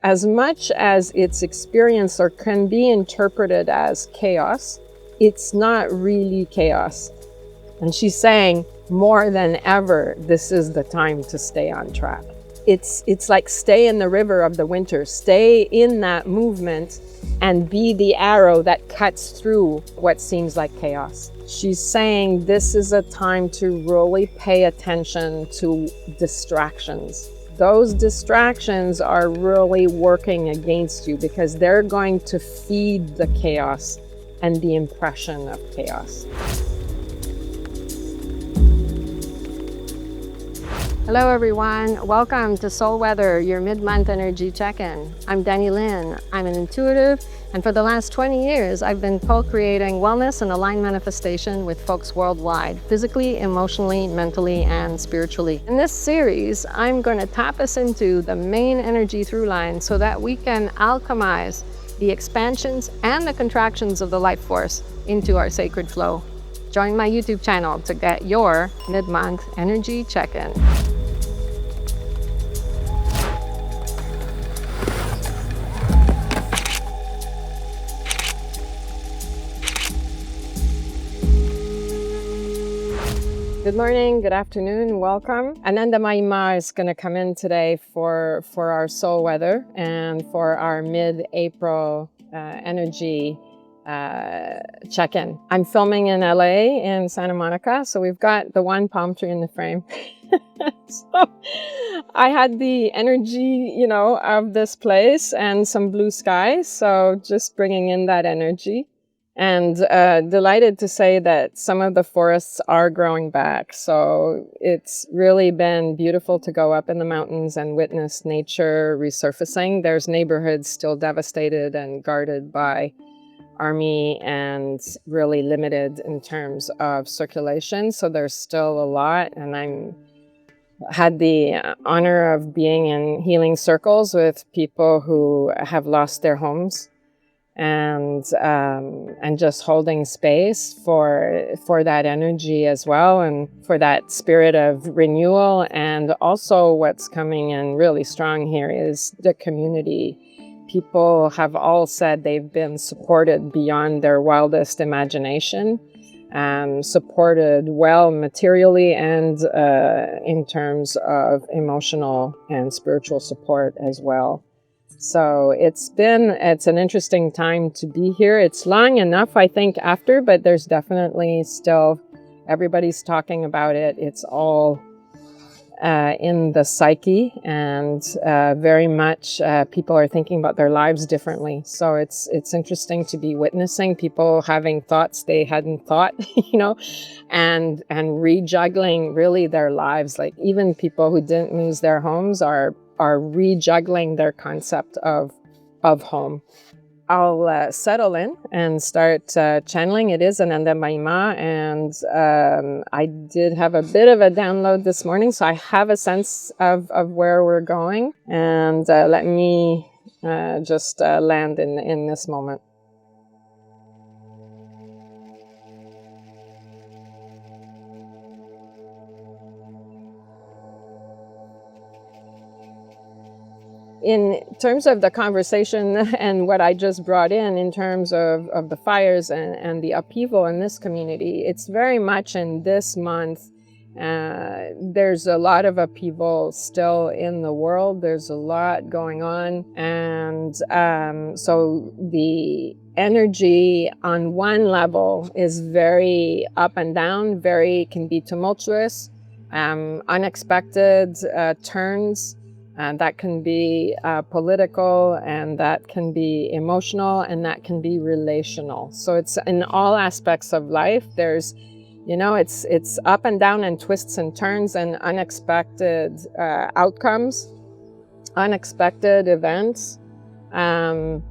as much as it's experienced or can be interpreted as chaos, it's not really chaos. And she's saying, more than ever, this is the time to stay on track. It's like stay in the river of the winter, stay in that movement and be the arrow that cuts through what seems like chaos. She's saying this is a time to really pay attention to distractions. Those distractions are really working against you because they're going to feed the chaos and the impression of chaos. Hello everyone, welcome to Soul Weather, your mid-month energy check-in. I'm Dany Lyne, I'm an intuitive, and for the last 20 years I've been co-creating wellness and aligned manifestation with folks worldwide, physically, emotionally, mentally, and spiritually. In this series, I'm going to tap us into the main energy through line so that we can alchemize the expansions and the contractions of the life force into our sacred flow. Join my YouTube channel to get your mid-month energy check-in. Good morning, good afternoon, welcome. Anandamayi Ma is going to come in today for our soul weather and for our mid-April energy check-in. I'm filming in LA in Santa Monica, so we've got the one palm tree in the frame. So I had the energy, of this place and some blue skies, so just bringing in that energy. And delighted to say that some of the forests are growing back. So it's really been beautiful to go up in the mountains and witness nature resurfacing. There's neighborhoods still devastated and guarded by army and really limited in terms of circulation. So there's still a lot. And I had the honor of being in healing circles with people who have lost their homes. And just holding space for that energy as well, and for that spirit of renewal. And also what's coming in really strong here is the community. People have all said they've been supported beyond their wildest imagination, supported well materially and in terms of emotional and spiritual support as well. So it's an interesting time to be here. It's long enough, I think, after, but there's definitely still, everybody's talking about it. It's all in the psyche, and very much people are thinking about their lives differently. So it's interesting to be witnessing people having thoughts they hadn't thought, and rejuggling really their lives. Like even people who didn't lose their homes are rejuggling their concept of home. I'll settle in and start channeling. It is Anandamayi Ma, and I did have a bit of a download this morning, so I have a sense of where we're going. And let me just land in this moment. In terms of the conversation and what I just brought in terms of the fires and the upheaval in this community, it's very much in this month. There's a lot of upheaval still in the world. There's a lot going on. And so the energy on one level is very up and down, can be tumultuous, unexpected turns. And that can be political, and that can be emotional, and that can be relational. So it's in all aspects of life. There's, it's up and down and twists and turns and unexpected outcomes, unexpected events. And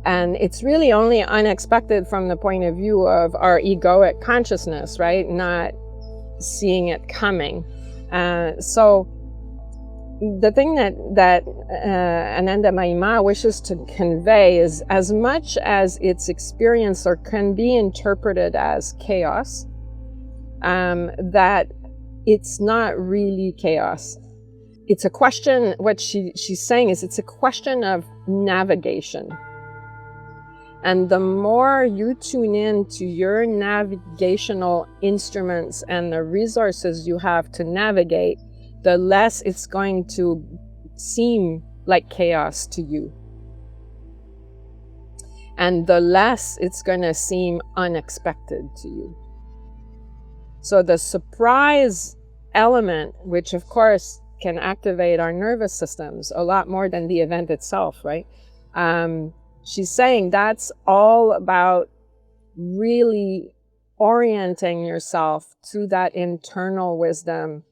it's really only unexpected from the point of view of our egoic consciousness, right? Not seeing it coming. So the thing that Anandamayi Ma wishes to convey is, as much as it's experienced or can be interpreted as chaos, that it's not really chaos. it's a question, what she's saying is it's a question of navigation. And the more you tune in to your navigational instruments and the resources you have to navigate, the less it's going to seem like chaos to you. And the less it's going to seem unexpected to you. So the surprise element, which of course can activate our nervous systems a lot more than the event itself, right? She's saying that's all about really orienting yourself to that internal wisdom,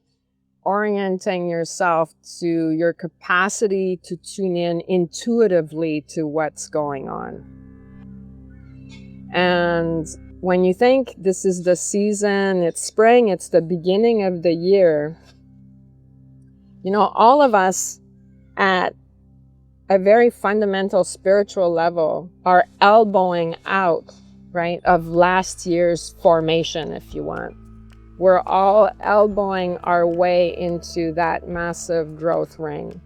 orienting yourself to your capacity to tune in intuitively to what's going on. And when you think this is the season, it's spring, it's the beginning of the year, you know, all of us at a very fundamental spiritual level are elbowing out, right, of last year's formation, if you want. We're all elbowing our way into that massive growth ring.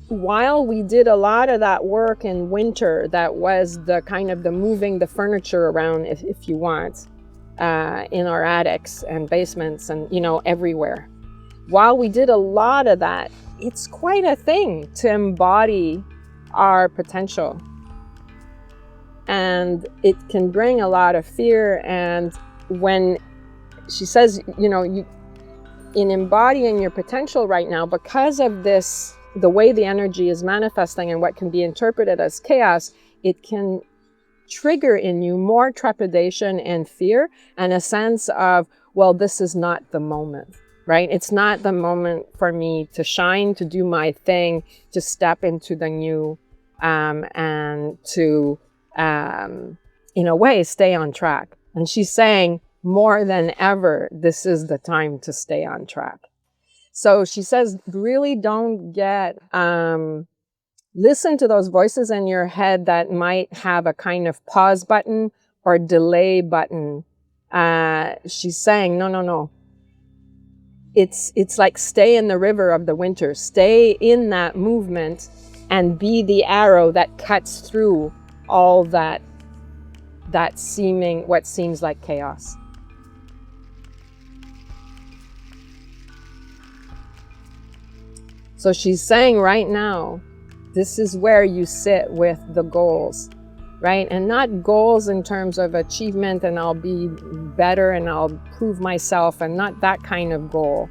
While we did a lot of that work in winter, that was the kind of the moving the furniture around, if you want, in our attics and basements and, you know, everywhere. While we did a lot of that, it's quite a thing to embody our potential. And it can bring a lot of fear. And when she says, you know, in embodying your potential right now, because of this, the way the energy is manifesting and what can be interpreted as chaos, it can trigger in you more trepidation and fear and a sense of, well, this is not the moment, right? It's not the moment for me to shine, to do my thing, to step into the new, and to, in a way, stay on track. And she's saying, more than ever, this is the time to stay on track. So she says, really don't get, listen to those voices in your head that might have a kind of pause button or delay button. She's saying, no. It's like stay in the river of the winter, stay in that movement and be the arrow that cuts through all that seeming, what seems like chaos. So she's saying right now, this is where you sit with the goals, right? And not goals in terms of achievement and I'll be better and I'll prove myself, and not that kind of goal,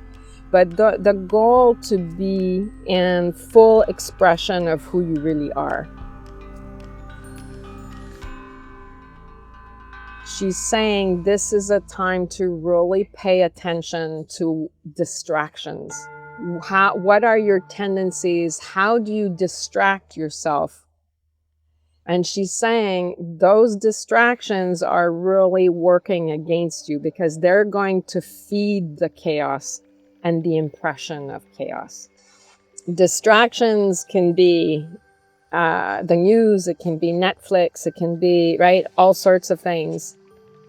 but the goal to be in full expression of who you really are. She's saying this is a time to really pay attention to distractions. What are your tendencies? How do you distract yourself? And she's saying those distractions are really working against you because they're going to feed the chaos and the impression of chaos. Distractions can be the news, it can be Netflix, it can be, right, all sorts of things.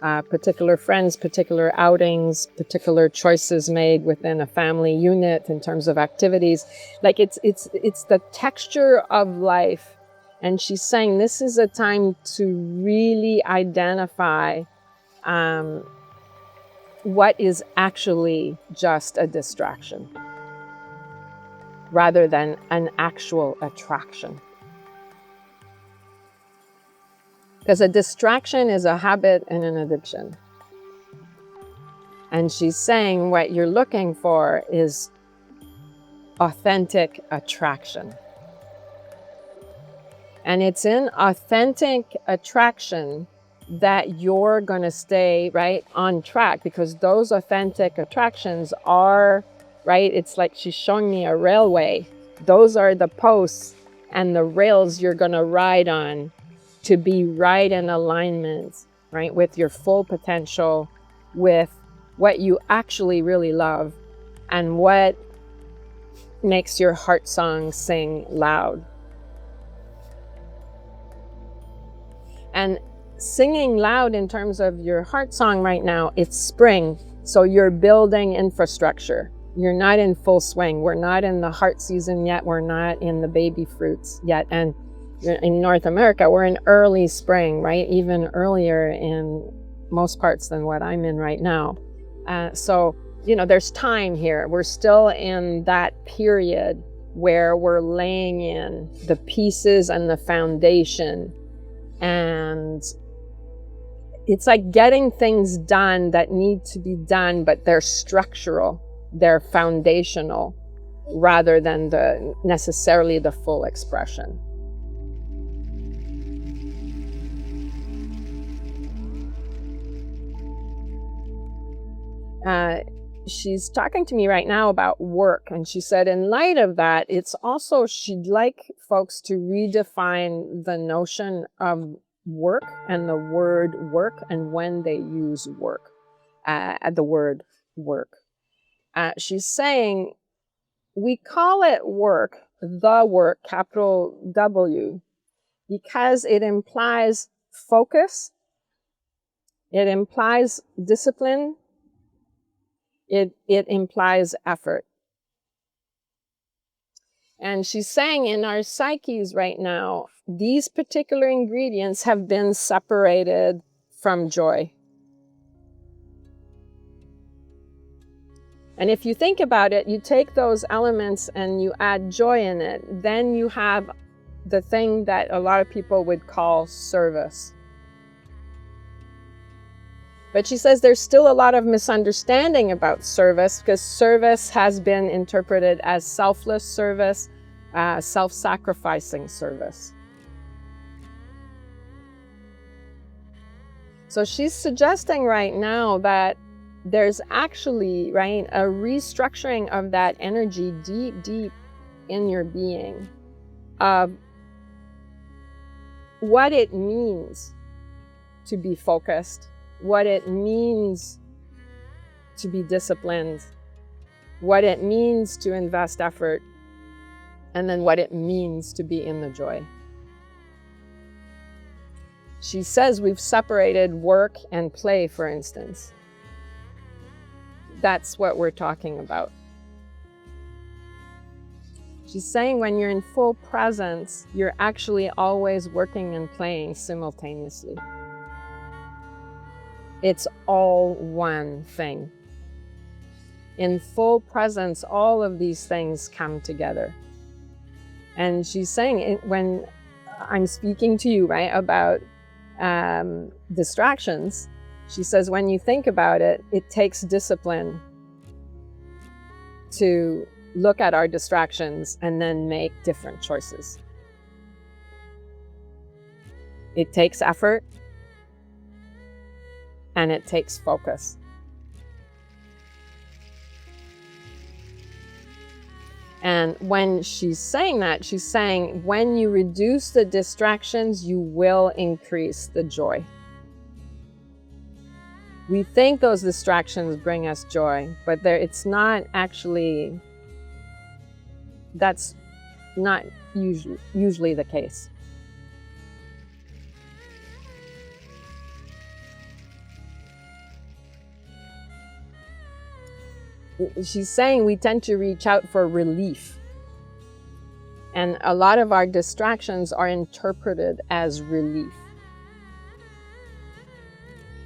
Particular friends, particular outings, particular choices made within a family unit in terms of activities. Like it's the texture of life. And she's saying this is a time to really identify what is actually just a distraction rather than an actual attraction. Because a distraction is a habit and an addiction. And she's saying what you're looking for is authentic attraction. And it's in authentic attraction that you're going to stay, right, on track, because those authentic attractions are, right, it's like she's showing me a railway. Those are the posts and the rails you're going to ride on to be right in alignment, right, with your full potential, with what you actually really love and what makes your heart song sing loud. And singing loud in terms of your heart song right now, it's spring. So you're building infrastructure. You're not in full swing. We're not in the heart season yet. We're not in the baby fruits yet. And in North America, we're in early spring, right? Even earlier in most parts than what I'm in right now. So, there's time here. We're still in that period where we're laying in the pieces and the foundation. And it's like getting things done that need to be done, but they're structural, they're foundational, rather than necessarily the full expression. She's talking to me right now about work, and she said in light of that, it's also, she'd like folks to redefine the notion of work and the word work and when they use work, the word work. She's saying we call it work, the work, capital W, because it implies focus, it implies discipline, it implies effort. And she's saying in our psyches right now, these particular ingredients have been separated from joy. And if you think about it, you take those elements and you add joy in it, then you have the thing that a lot of people would call service. But she says there's still a lot of misunderstanding about service, because service has been interpreted as selfless service, self-sacrificing service. So she's suggesting right now that there's actually, right, a restructuring of that energy deep, deep in your being of what it means to be focused, what it means to be disciplined, what it means to invest effort, and then what it means to be in the joy. She says we've separated work and play, for instance. That's what we're talking about. She's saying when you're in full presence, you're actually always working and playing simultaneously. It's all one thing. In full presence, all of these things come together. And she's saying, when I'm speaking to you, right, about distractions, she says, when you think about it, it takes discipline to look at our distractions and then make different choices. It takes effort and it takes focus. And when she's saying that, she's saying when you reduce the distractions, you will increase the joy. We think those distractions bring us joy, but it's not actually, that's not usually the case. She's saying we tend to reach out for relief. And a lot of our distractions are interpreted as relief.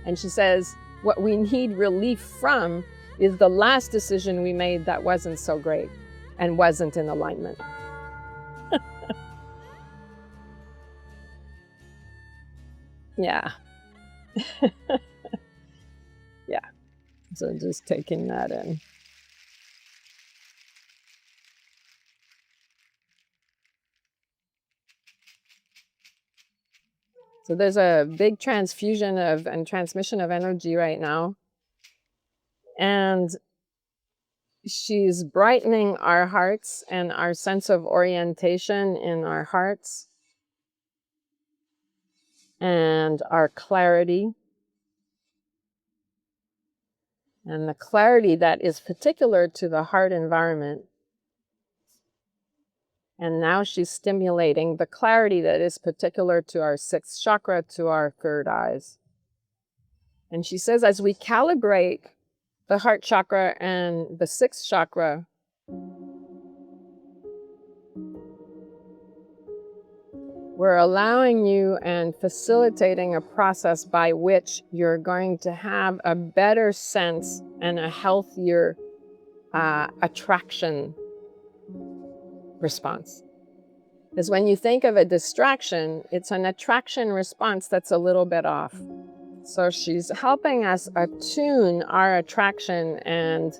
And she says what we need relief from is the last decision we made that wasn't so great and wasn't in alignment. Yeah. Yeah. So just taking that in. So there's a big transfusion and transmission of energy right now. And she's brightening our hearts and our sense of orientation in our hearts and our clarity. And the clarity that is particular to the heart environment. And now she's stimulating the clarity that is particular to our sixth chakra, to our third eyes. And she says, as we calibrate the heart chakra and the sixth chakra, we're allowing you and facilitating a process by which you're going to have a better sense and a healthier attraction response. Because when you think of a distraction, it's an attraction response that's a little bit off. So she's helping us attune our attraction and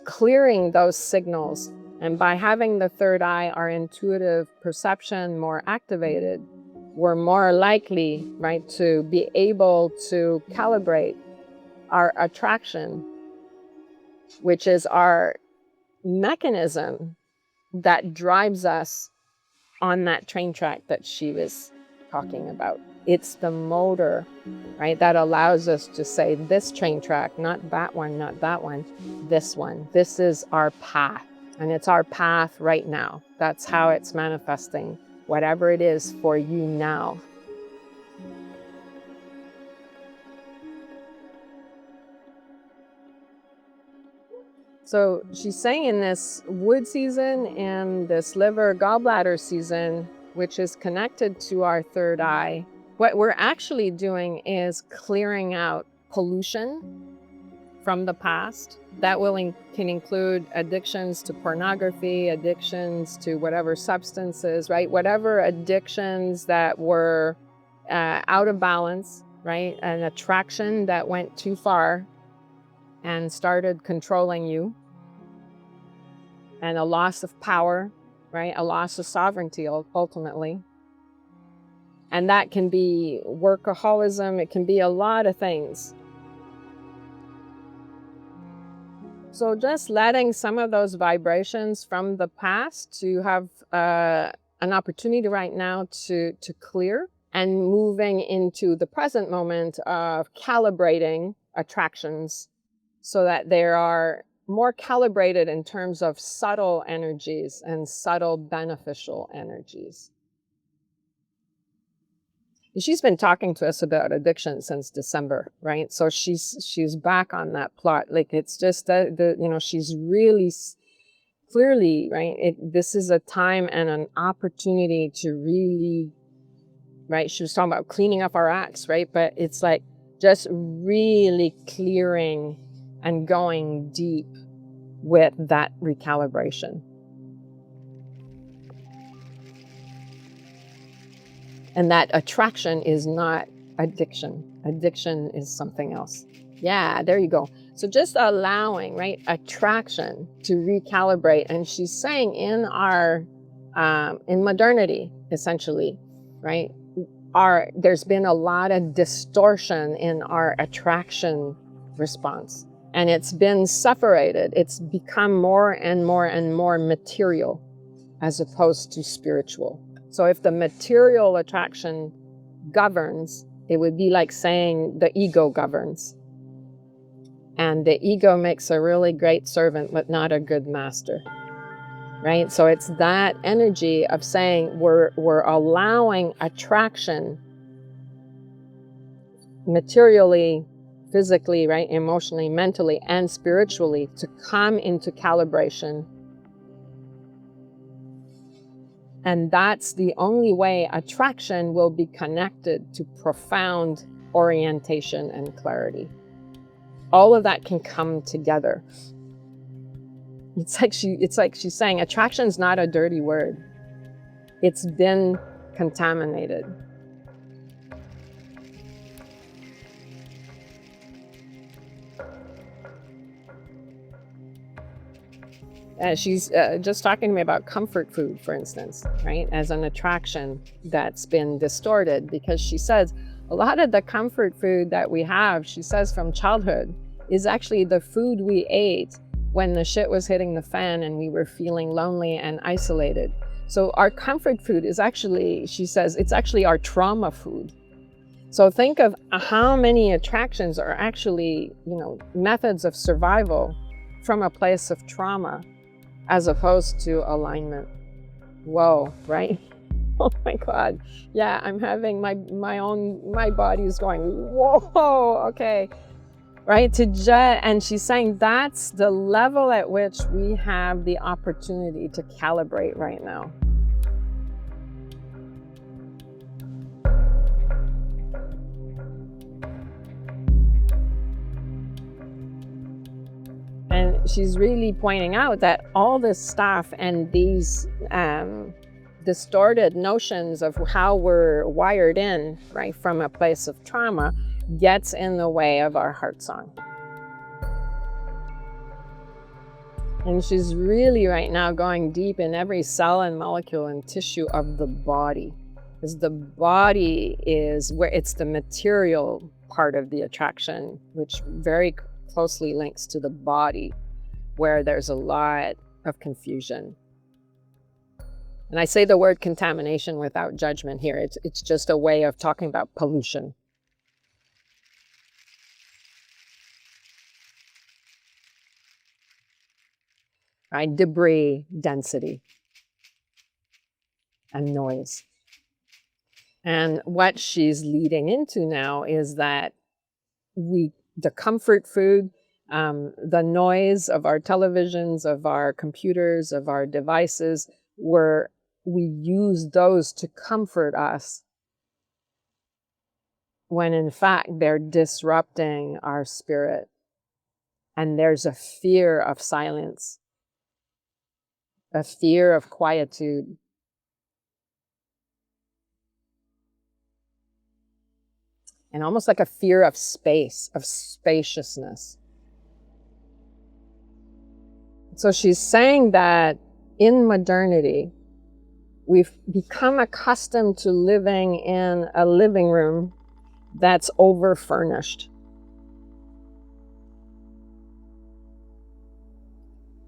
clearing those signals. And by having the third eye, our intuitive perception more activated, we're more likely, right, to be able to calibrate our attraction, which is our mechanism that drives us on that train track that she was talking about. It's the motor, right, that allows us to say this train track, not that one, not that one, this one. This is our path. And it's our path right now. That's how it's manifesting, whatever it is for you now. So she's saying in this wood season and this liver gallbladder season, which is connected to our third eye, what we're actually doing is clearing out pollution from the past. That can include addictions to pornography, addictions to whatever substances, right? Whatever addictions that were out of balance, right? An attraction that went too far and started controlling you. And a loss of power, right? A loss of sovereignty ultimately. And that can be workaholism. It can be a lot of things. So just letting some of those vibrations from the past to have an opportunity right now to clear, and moving into the present moment of calibrating attractions so that they are more calibrated in terms of subtle energies and subtle beneficial energies. She's been talking to us about addiction since December, right? So she's back on that plot. Like, it's just that she's really clearly, right? This is a time and an opportunity to really, right? She was talking about cleaning up our acts, right? But it's like just really clearing and going deep with that recalibration. And that attraction is not addiction. Addiction is something else. Yeah, there you go. So just allowing, right, attraction to recalibrate. And she's saying in modernity, essentially, right, there's been a lot of distortion in our attraction response. And it's been separated. It's become more and more and more material as opposed to spiritual. So if the material attraction governs, it would be like saying the ego governs. And the ego makes a really great servant, but not a good master, right? So it's that energy of saying we're allowing attraction materially, physically, right, emotionally, mentally, and spiritually to come into calibration. And that's the only way attraction will be connected to profound orientation and clarity. All of that can come together. It's like she's saying attraction's not a dirty word. It's been contaminated. She's just talking to me about comfort food, for instance, right, as an attraction that's been distorted, because she says a lot of the comfort food that we have, she says, from childhood is actually the food we ate when the shit was hitting the fan and we were feeling lonely and isolated. So our comfort food is actually, she says, it's actually our trauma food. So think of how many attractions are actually, methods of survival from a place of trauma, as opposed to alignment. Whoa, right? Oh my God. Yeah, I'm having my body is going, whoa, okay. right? And she's saying that's the level at which we have the opportunity to calibrate right now. And she's really pointing out that all this stuff and these distorted notions of how we're wired in, right, from a place of trauma, gets in the way of our heart song. And she's really right now going deep in every cell and molecule and tissue of the body. Because the body is where it's the material part of the attraction, which very closely links to the body, where there's a lot of confusion. And I say the word contamination without judgment here. It's just a way of talking about pollution. Right? Debris, density, and noise. And what she's leading into now is that the comfort food, the noise of our televisions, of our computers, of our devices, we use those to comfort us, when in fact they're disrupting our spirit. And there's a fear of silence, a fear of quietude. And almost like a fear of space, of spaciousness. So she's saying that in modernity, we've become accustomed to living in a living room that's over-furnished.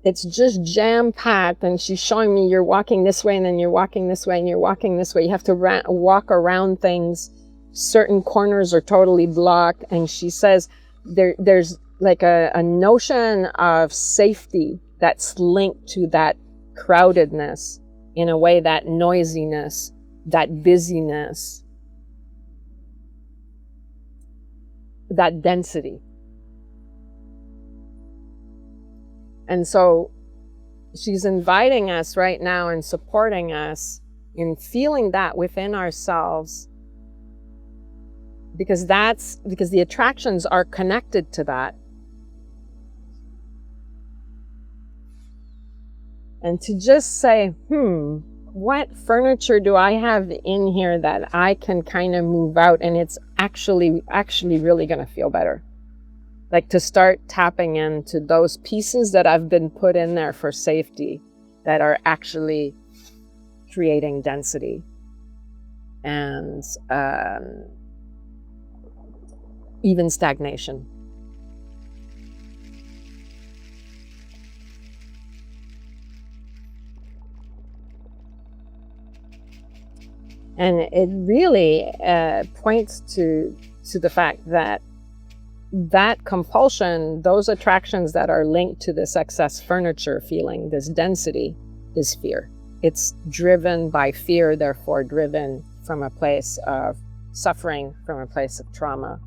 It's just jam-packed, and she's showing me you're walking this way, and then you're walking this way, and you're walking this way. You have to walk around things. Certain corners are totally blocked, and she says there's like a notion of safety that's linked to that crowdedness, in a way, that noisiness, that busyness, that density. And so she's inviting us right now and supporting us in feeling that within ourselves, because the attractions are connected to that. And to just say, what furniture do I have in here that I can kind of move out and it's actually really going to feel better? Like to start tapping into those pieces that have been put in there for safety, that are actually creating density and even stagnation. And it really points to the fact that compulsion, those attractions that are linked to this excess furniture feeling, this density, is fear. It's driven by fear, therefore driven from a place of suffering, from a place of trauma.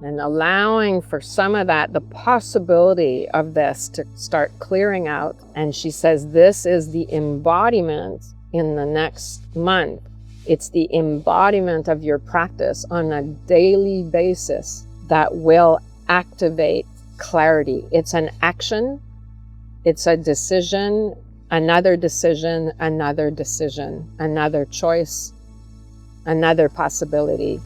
And allowing for some of that, the possibility of this to start clearing out. And she says this is the embodiment in the next month. It's the embodiment of your practice on a daily basis that will activate clarity. It's an action, it's a decision, another decision, another decision, another choice, another possibility.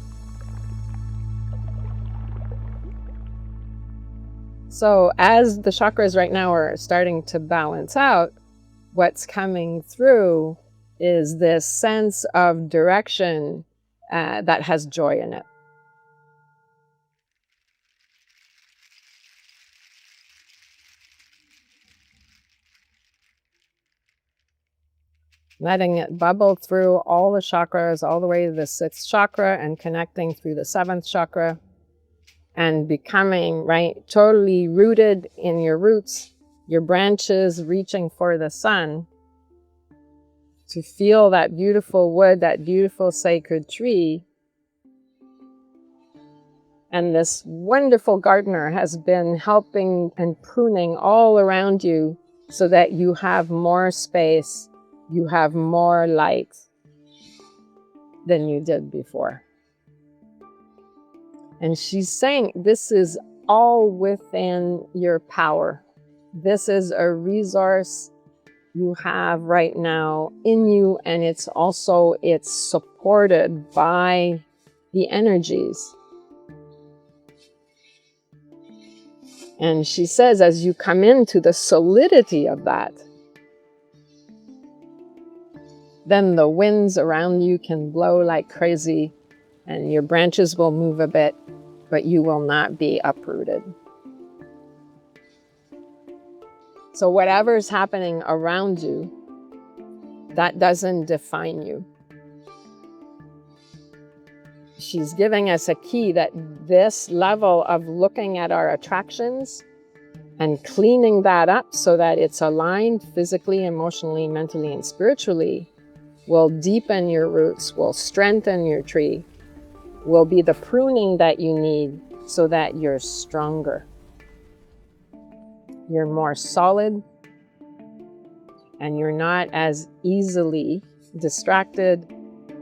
So as the chakras right now are starting to balance out, what's coming through is this sense of direction that has joy in it. Letting it bubble through all the chakras, all the way to the 6th chakra, and connecting through the 7th chakra, and becoming, right, totally rooted in your roots, your branches reaching for the sun, to feel that beautiful wood, that beautiful sacred tree, And this wonderful gardener has been helping and pruning all around you so that you have more space, you have more light than you did before. And she's saying this is all within your power. This is a resource you have right now in you, and it's supported by the energies. And she says, as you come into the solidity of that, then the winds around you can blow like crazy and your branches will move a bit, but you will not be uprooted. So whatever's happening around you, that doesn't define you. She's giving us a key that this level of looking at our attractions and cleaning that up so that it's aligned physically, emotionally, mentally, and spiritually will deepen your roots, will strengthen your tree, will be the pruning that you need so that you're stronger. You're more solid, and you're not as easily distracted,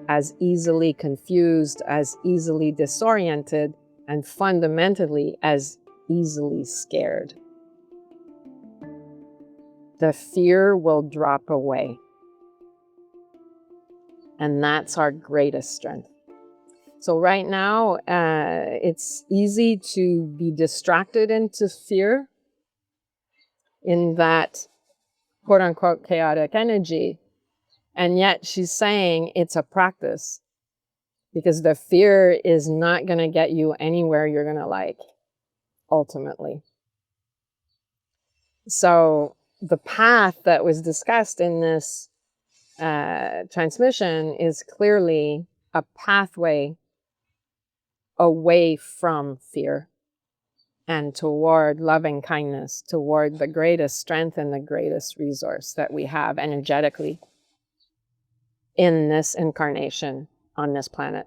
as easily confused, as easily disoriented, and fundamentally as easily scared. The fear will drop away. And that's our greatest strength. So right now, it's easy to be distracted into fear in that quote unquote chaotic energy. And yet she's saying it's a practice, because the fear is not going to get you anywhere you're going to like, ultimately. So the path that was discussed in this transmission is clearly a pathway away from fear and toward loving kindness, toward the greatest strength and the greatest resource that we have energetically in this incarnation on this planet.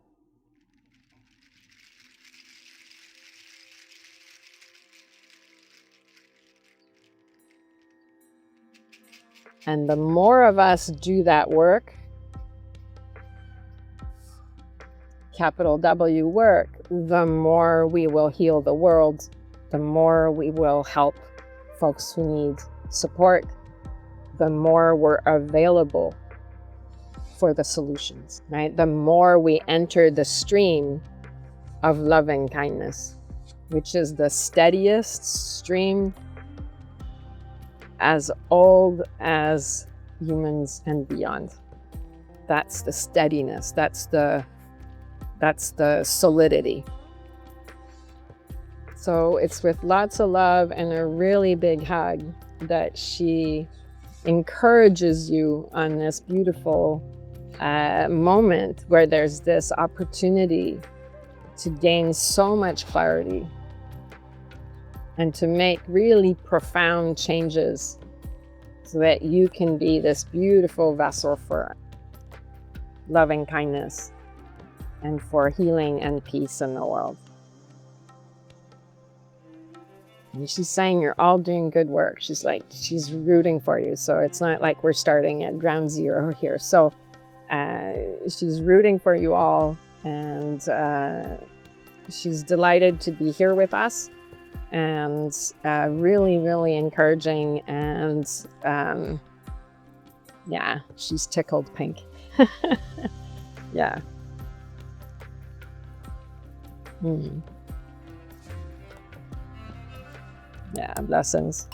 And the more of us do that work, capital W work, the more we will heal the world, the more we will help folks who need support, the more we're available for the solutions, right? The more we enter the stream of loving kindness, which is the steadiest stream as old as humans and beyond. That's the steadiness, that's the solidity. So it's with lots of love and a really big hug that she encourages you on this beautiful moment where there's this opportunity to gain so much clarity and to make really profound changes so that you can be this beautiful vessel for loving kindness and for healing and peace in the world. And she's saying you're all doing good work. She's rooting for you. So it's not like we're starting at ground zero here. So she's rooting for you all, and she's delighted to be here with us, and really, really encouraging. And yeah, she's tickled pink. Yeah. Yeah, blessings.